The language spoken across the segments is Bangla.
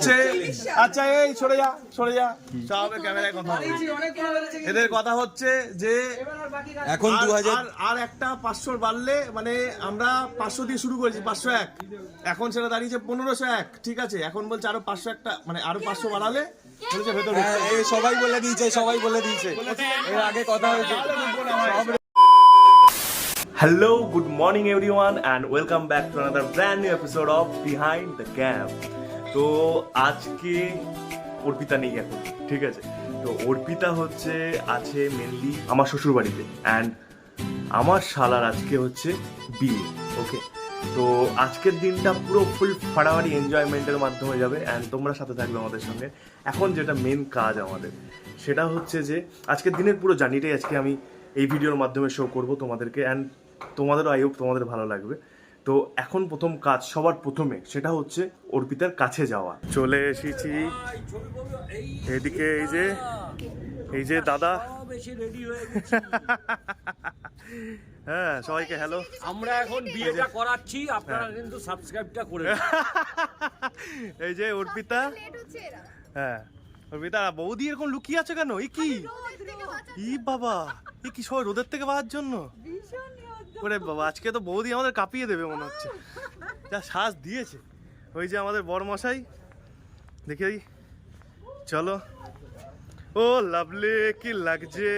হচ্ছে আচ্ছা এই সরে যা সব ক্যামেরায় কথা এদের কথা হচ্ছে যে এখন 2000 আর একটা 500 বাড়লে মানে আমরা 500 দিয়ে শুরু করেছি 501 এখন সেটা দাঁড়িয়েছে 1501 ঠিক আছে এখন বলছে আরো 500 একটা মানে আরো 500 বাড়ালে বলেছে ভেতর এই সবাই বলে দিয়েছে এর আগে কথা হয়েছে। Hello, good morning everyone and welcome back to another brand new episode of Behind the Cam. তো আজকে অর্পিতা নেই এখন ঠিক আছে তো অর্পিতা হচ্ছে আছে মেনলি আমার শ্বশুর বাড়িতে অ্যান্ড আমার শালার আজকে হচ্ছে বিয়ে ওকে তো আজকের দিনটা পুরো ফুল ফাড়াফাড়ি এনজয়মেন্টের মাধ্যমে যাবে অ্যান্ড তোমরা সাথে থাকবে আমাদের সঙ্গে। এখন যেটা মেন কাজ আমাদের সেটা হচ্ছে যে আজকের দিনের পুরো জার্নিটাই আজকে আমি এই ভিডিওর মাধ্যমে শো করব তোমাদেরকে অ্যান্ড তোমাদেরও আই হোপ তোমাদের ভালো লাগবে। তো এখন প্রথম কাজ সবার প্রথমে সেটা হচ্ছে অর্পিতার কাছে যাওয়া। চলে এসেছি এদিকে এই যে দাদা হ্যাঁ সবাইকে হ্যালো। আমরা এখন বিয়েটা করাচ্ছি আপনারা কিন্তু সাবস্ক্রাইবটা করে এই যে অর্পিতা হ্যাঁ অর্পিতা বৌদি এরকম লুকিয়ে আছে কেন এই কি ই বাবা এ কি সবাই রোদের থেকে বাঁচার জন্য ওরে বাবা আজকে তো বৌদি আমাদের কাঁপিয়ে দেবে মনে হচ্ছে যা শ্বাস দিয়েছে। ওই যে আমাদের বড়মশাই দেখি চলো ও লাভলি কি লাগছে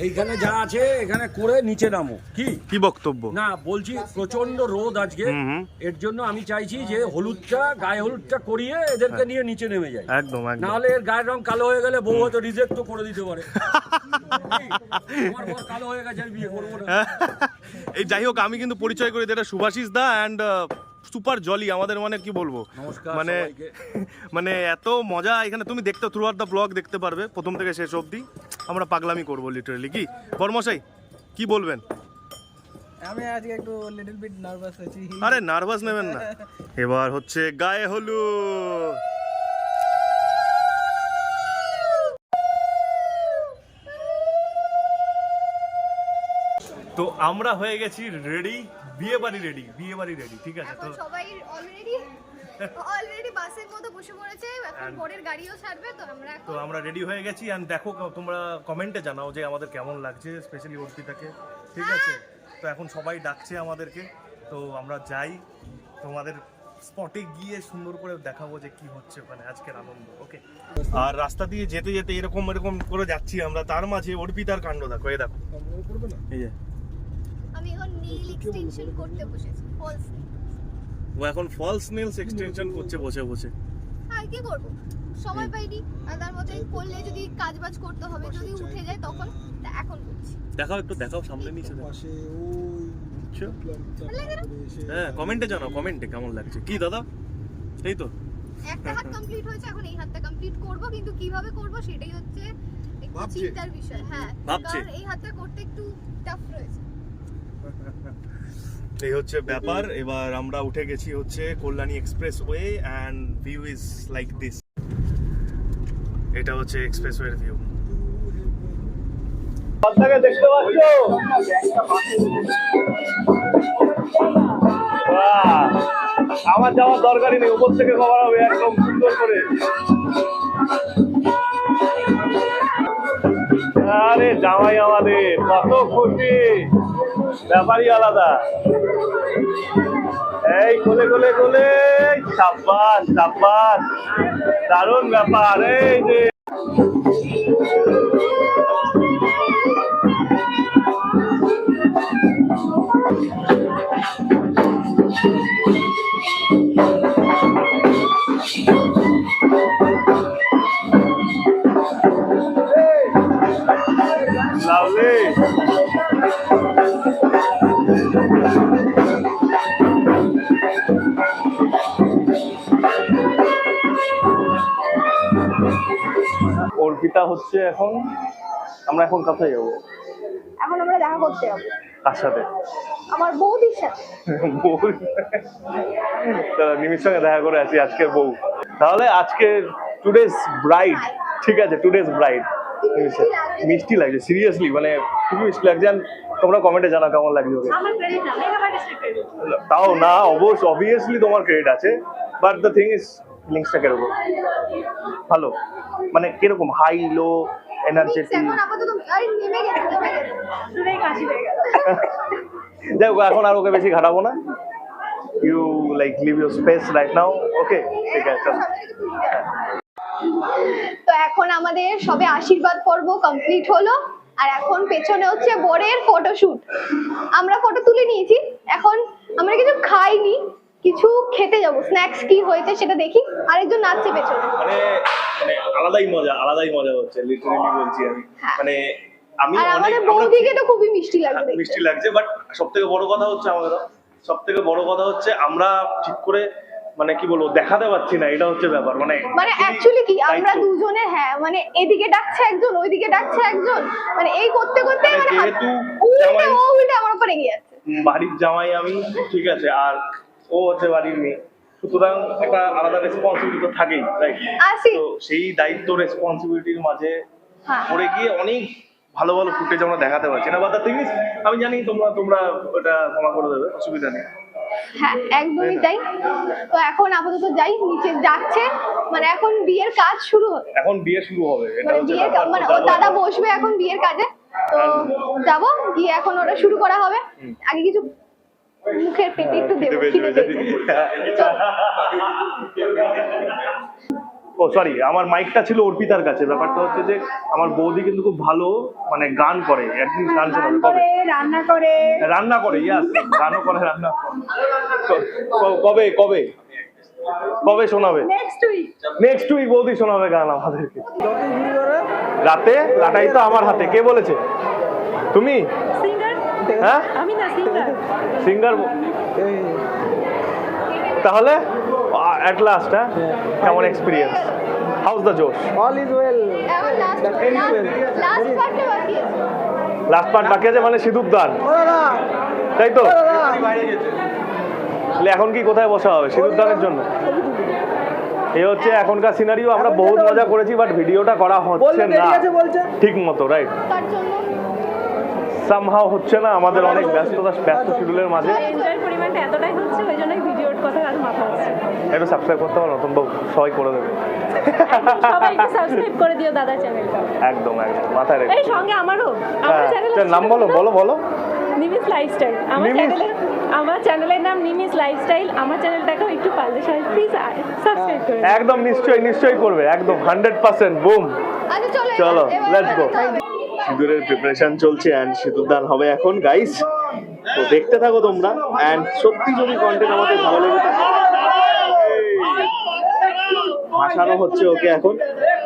এইখানে যা আছে এখানে করে নিচে নামো কি বক্তব্য না বলছি প্রচন্ড রোদ আজকে এর জন্য আমি চাইছি যে গায়ে হলুদটা করিয়ে এদেরকে নিয়ে নিচে নেমে যায় একদম নাহলে এর গায়ের রং কালো হয়ে গেলে বউ হয়তো রিজেক্ট করে দিতে পারে আমার বর কালো হয়ে গেছে বিয়ে করবো না। এই যাই হোক আমি কিন্তু পরিচয় করে দিই এটা শুভাশিস দা অ্যান্ড সুপার জলি আমাদের মানে কি বলবো মানে এত মজা এখানে তুমি দেখতে থ্রু আউট দ্য ব্লগ দেখতে পারবে প্রথম থেকে শেষ অবধি আমরা পাগলামি করবো লিটারালি। কি বর্মশাই কি বলবেন? আমি আজকে একটু লিটল বিট নার্ভাস আছি। আরে নার্ভাস নেবেন না এবার হচ্ছে গায়ে হলুদ। তো আমরা হয়ে গেছি রেডি বিয়ে বাড়ি রেডি ঠিক আছে তো সবাই অলরেডি বাসের মধ্যে বসে পড়েছে এখন পরের গাড়িও ছাড়বে তো আমরা রেডি হয়ে গেছি এন্ড দেখো তোমরা কমেন্টে জানাও যে আমাদের কেমন লাগছে স্পেশালি অর্পিতাকে ঠিক আছে। তো এখন সবাই ডাকছে আমাদেরকে তো আমরা যাই তোমাদের স্পটে গিয়ে সুন্দর করে দেখাবো যে কি হচ্ছে ওখানে আজকের আনন্দ ওকে। আর রাস্তা দিয়ে যেতে যেতে এরকম করে যাচ্ছি আমরা তার মাঝে অর্পিতার কাণ্ড দেখো এই দেখো এই যে আমি এখন নীল এক্সটেনশন করতে বসেছি ফলস ও এখন ফলস নেলস এক্সটেনশন করছে বসে আর কি করব সময় পাইনি আর তার মধ্যে করলে যদি কাজবাজ করতে হবে যদি উঠে যায় তখন এখন করছি। দেখাও সামনে নিচে হ্যাঁ কমেন্টে জানাও কমেন্টে কেমন লাগছে কি দাদা এই তো একটা হাত কমপ্লিট হয়েছে এখন এই হাতটা কমপ্লিট করব কিন্তু কিভাবে করব সেটাই হচ্ছে একটু চিন্তার বিষয়। হ্যাঁ কারণ এই হাতটা করতে একটু টাফ রয়েছে। এই হচ্ছে ব্যাপার। এবার আমরা উঠে গেছি হচ্ছে Kalyani express way and view is like this. এটা হচ্ছে এক্সপ্রেস ওয়ের ভিউ। দেখতে পাচ্ছ আমার যাওয়ার দরকারই নেই উপর থেকে কভার হবে একদম সুন্দর করে। আরে জামাই আমাদের কত খুশি ব্যাপারই আলাদা। এই কোলে সাব্বাস দারুণ ব্যাপার। এই যে লাভলি অর্পিতা হচ্ছে এখন আমরা এখন কোথায় যাবো? এখন আমরা দেখা করতে যাবো। কার সাথে? আমার বৌদির সাথে। নিমির সঙ্গে দেখা করে আসি আজকের বউ। তাহলে আজকে টুডেজ ব্রাইড ঠিক আছে টুডেজ ব্রাইড মিষ্টি লাগছে সিরিয়াসলি মানে খুবই মিষ্টি লাগছে। তোমরা কমেন্টে জানাও কেমন লাগলো ওকে। আমার ক্রেডিট না, মেকআপ আর্টিস্টের ক্রেডিট। তাও না, অবভিয়াসলি তোমার ক্রেডিট আছে, বাট দ্য থিং ইজ লিঙ্কসটা কিরকম ভালো, মানে কিরকম হাই লো এনার্জেটিক। এখন আপাতত আরে নেমে গেছে শুনেই কাশি হয়ে গেল। যাই হোক, এখন আর ওকে বেশি ঘাটাবো না। You like live your space right now, okay ঠিক আছে চলো। তো এখন আমাদের সবে আশীর্বাদ পর্ব কমপ্লিট হলো, আর এখন পেছনে হচ্ছে বরের ফটোশুট। আমরা ফটো তুলে নিয়েছি, এখন আমরা কিছু খাইনি, কিছু খেতে যাবো। স্ন্যাক্স কি হয়েছে সেটা দেখি, আরেকজন নাচছে পেছনে। মানে মানে আলাদাই মজা হচ্ছে, লিটারালি বলছি আমি। হ্যাঁ। মানে আমি আর অনেক আমাদের বৌদিকে তো খুবই মিষ্টি লাগছে দেখতে। মিষ্টি লাগছে, বাট সবথেকে বড় কথা হচ্ছে আমরা ঠিক করে মানে কি বলবো দেখাতে পারছি না, এটা হচ্ছে ব্যাপার। মানে অ্যাকচুয়ালি কি আমরা দায়িত্ব। দুজনে, হ্যাঁ মানে এদিকে ডাকছে একজন, ওইদিকে ডাকছে একজন, মানে এই করতে করতে মানে মানে যেহেতু উল্টে জামাই- ও উল্টে আমার উপরে এগিয়ে যাচ্ছে। বাড়ির জামাই আমি, ঠিক আছে, আর ও হচ্ছে বাড়ির মেয়ে, সুতরাং একটা আলাদা রেসপন্সিবিলিটি তো থাকেই, রাইট? আসি। তো সেই দায়িত্ব রেসপন্সিবিলিটির মাঝে হ্যাঁ। পড়ে গিয়ে অনেক ভালো ভালো ফুটেজ আমরা দেখাতে পারছি না, বা দ্য থিং ইজ আমি জানি তোমরা ওটা ক্ষমা করে দেবে, অসুবিধা নেই। হ্যাঁ একদমই তাই। তো এখন আপাতত যাই, নিচে যাচ্ছে, মানে এখন বিয়ের কাজ শুরু হবে। এখন বিয়ে শুরু হবে, এটা মানে হচ্ছে বিয়ের ব্যাপার। মানে তো ও যাবো দাদা এখন। বসবে এখন বিয়ের কাজে, তো যাবো গিয়ে এখন ওটা শুরু করা হবে। আগে কিছু মুখের পেটে একটু দেবো, খিদে পেয়েছে। ও সরি, আমার মাইকটা ছিল অর্পিতার কাছে। ব্যাপারটা হচ্ছে যে আমার বৌদি কিন্তু খুব ভালো মানে গান করে, একদিন গান শোনাবে কবে? রান্না করে, ইয়াস, গানও করে, রান্না কবে শোনাবে? নেক্সট উইক বৌদি শোনাবে গান আমাদেরকে রাতে। রাটাই তো আমার হাতে, কে বলেছে? তুমি? সিঙ্গার? হ্যাঁ আমি না, সিঙ্গার। সিঙ্গার। তাহলে অ্যাট লাস্ট, হ্যাঁ, কেমন এক্সপিরিয়েন্স? হাউস দ্য জোশ? All is well. এখন লাস্ট পার্টটা বাকি আছে। লাস্ট পার্ট বাকি আছে, মানে সিঁদুর দান, তাই তো? তাহলে এখন কি কোথায় বসা হবে সিঁদুর দানের জন্য? এই হচ্ছে এখনকার সিনারিও। আমরা বহুত মজা করেছি, বাট ভিডিওটা করা হচ্ছে না ঠিক মতো, রাইট? তার জন্য সামহাও হচ্ছে না, আমাদের অনেক ব্যস্ত শিডিউলের মাঝে। এনজয়ের পরিমাণটা এতটাই হচ্ছে, ওই জন্যই ভিডিওর কথা আর মাথা হচ্ছে। একটু সাবস্ক্রাইব করতে হবে, নতুন বউ সবাই করে দেবে। সবাই একটু সাবস্ক্রাইব করে দিও দাদা চ্যানেলটা। একদম মাথায় রেখে। এই সঙ্গে আমারও, আমার চ্যানেলের নাম বলো। নিমিস লাইফস্টাইল। আমার চ্যানেলের নাম নিমিস লাইফস্টাইল। আমার চ্যানেলটাকেও একটু পারলে সবাই প্লিজ সাবস্ক্রাইব করে দিও। একদম নিশ্চয়ই করবে, একদম 100% বুম। আচ্ছা চলো, এবার লেটস গো। বেরোতে হবে। সিঁদুরের প্রিপারেশন চলছে এন্ড সিঁদুর দান হবে এখন, গাইস। তো দেখতে থাকো তোমরা, এন্ড সত্যি যদি কন্টেন্ট আমাদের ভালো লেগে থাকে, ভাসানো হচ্ছে ওকে এখন।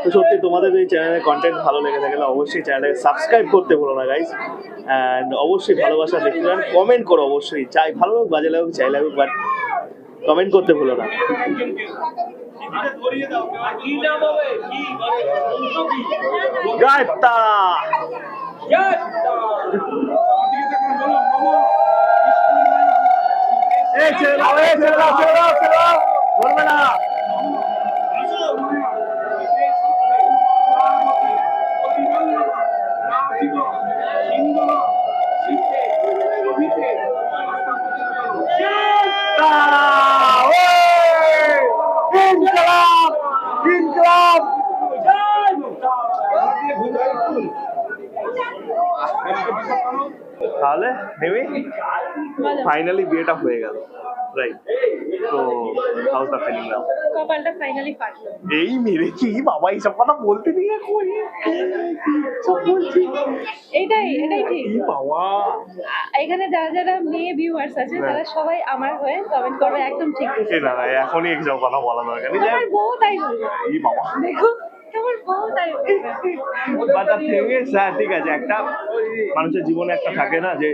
তো সত্যি তোমাদের এই চ্যানেলের কন্টেন্ট ভালো লেগে থাকলে অবশ্যই চ্যানেলটাকে সাবস্ক্রাইব করতে ভুলো না, গাইস। এন্ড অবশ্যই ভালোবাসা দেখতে পারেন, কমেন্ট করো অবশ্যই, চাই ভালো লাগুক বাজে লাগুক চাই লাগুক, বাট কমেন্ট করতে ভুলো না। গায়তা ছেড়ে দাও, বলবে না। তাহলে নেবে ফাইনালি বিয়েটা হয়ে গেল, রাইট? তো হাউস দ্য ফিলিং নাও? কপালটা ফাইনালি ফাটলো। এই মেরেছি বাবা, এইসব কথা বলতে দিয়ে এটাই ঠিক। এই বাবা, এখানে যারা মেয়ে ভিউয়ার্স আছে তারা সবাই আমার হয়ে কমেন্ট করবে, একদম ঠিক। না এখনই এইসব কথা বলা দরকার নেই। আমার বউ তাই বলবে, এই বাবা, দেখো আমার বউ তাই বলবে। ঠিক আছে, একটা মানুষের জীবনে একটা থাকে না যে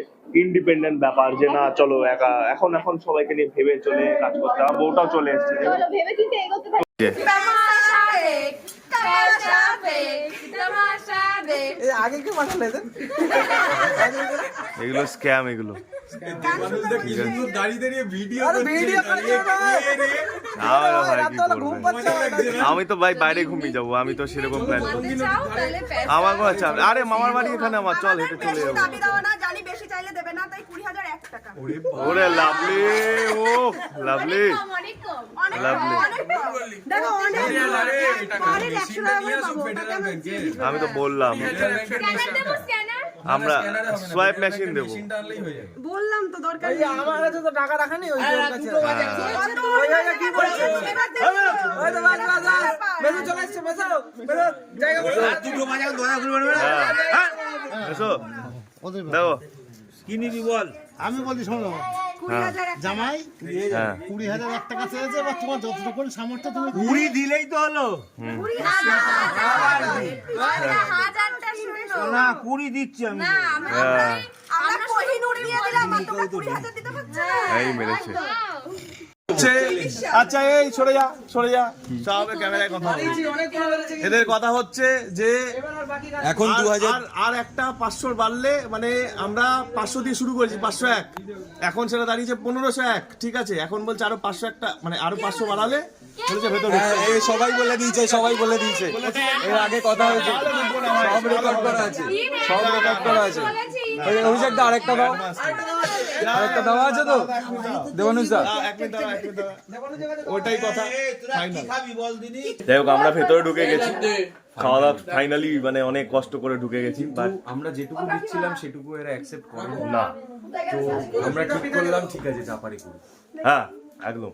ইন্ডিপেন্ডেন্ট ব্যাপার, যে না চলো একা এখন সবাইকে নিয়ে ভেবে চলে কাজ করতে। আমার বউটাও চলে এসছে। চলো ভেবেচিন্তে এগোতে থাকি। আগে কি মানালে এগুলো স্ক্যাম, এগুলো দাঁড়িয়ে ভিডিও আমি তো ভাই বাইরে ঘুমিয়ে যাবো, আমি তো সেরকম প্ল্যান করি। আমার কোনো চাপ নেই। আরে মামার বাড়ি এখানে, আমার চল হেঁটে চলে যাবো। ওরে লাভলি, ও লাভলি লাভলি, আমি তো বললাম আমরা সোয়াইপ মেশিন দেবো। বললাম তো দরকার নেই। আমার কাছে তো টাকা রাখা নেই, ওই যে ওর কাছে। কি বলছে? ওই তো বাস বাস বাস। বেশি চলে এসছে, বেসাও। বেসাও, জায়গা বলো। দুটো বাজা দয়া খুলবে না। এসো দেখো কি নিবি বল? আমি বলি শোনো, জামাই হ্যাঁ 20,000 টাকা চেয়েছে, এবার তোমার যতটুকু সামর্থ্য তুমি 20 দিলেই তো হলো। না 20 দিচ্ছি আমি। হ্যাঁ এই মেরেছে। আচ্ছা এই সরে যা সরে যা, সব ক্যামেরায় কথা হবে। এদের কথা হচ্ছে যে এখন আর- 2000 আর একটা 500 বাড়লে, মানে আমরা 500 দিয়ে শুরু করেছি, 501, এখন সেটা দাঁড়িয়েছে 1501। ঠিক আছে, এখন বলছে আরো 500 একটা, মানে আরো 500 বাড়ালে বলছে ভেতরে হ্যাঁ, এই সবাই বলে দিয়েছে, সবাই বলে দিয়েছে। এর আগে কথা হয়েছে, সব রেকর্ড করা আছে, সব রেকর্ড করা আছে। ওই অভিষেকটা আরেকটা দাও, আরেকটা দেওয়া আছে তো দেবানুষ দা। ওইটাই কথা ফাইনাল। যাই হোক আমরা ভেতরে ঢুকে গেছি, খাওয়া দাওয়া ফাইনালি, মানে অনেক কষ্ট করে ঢুকে গেছি, বাট আমরা যেটুকু দিচ্ছিলাম সেটুকু এরা অ্যাকসেপ্ট করে না। তো আমরা ঠিক করলাম ঠিক আছে যা পারি করি। হ্যাঁ একদম।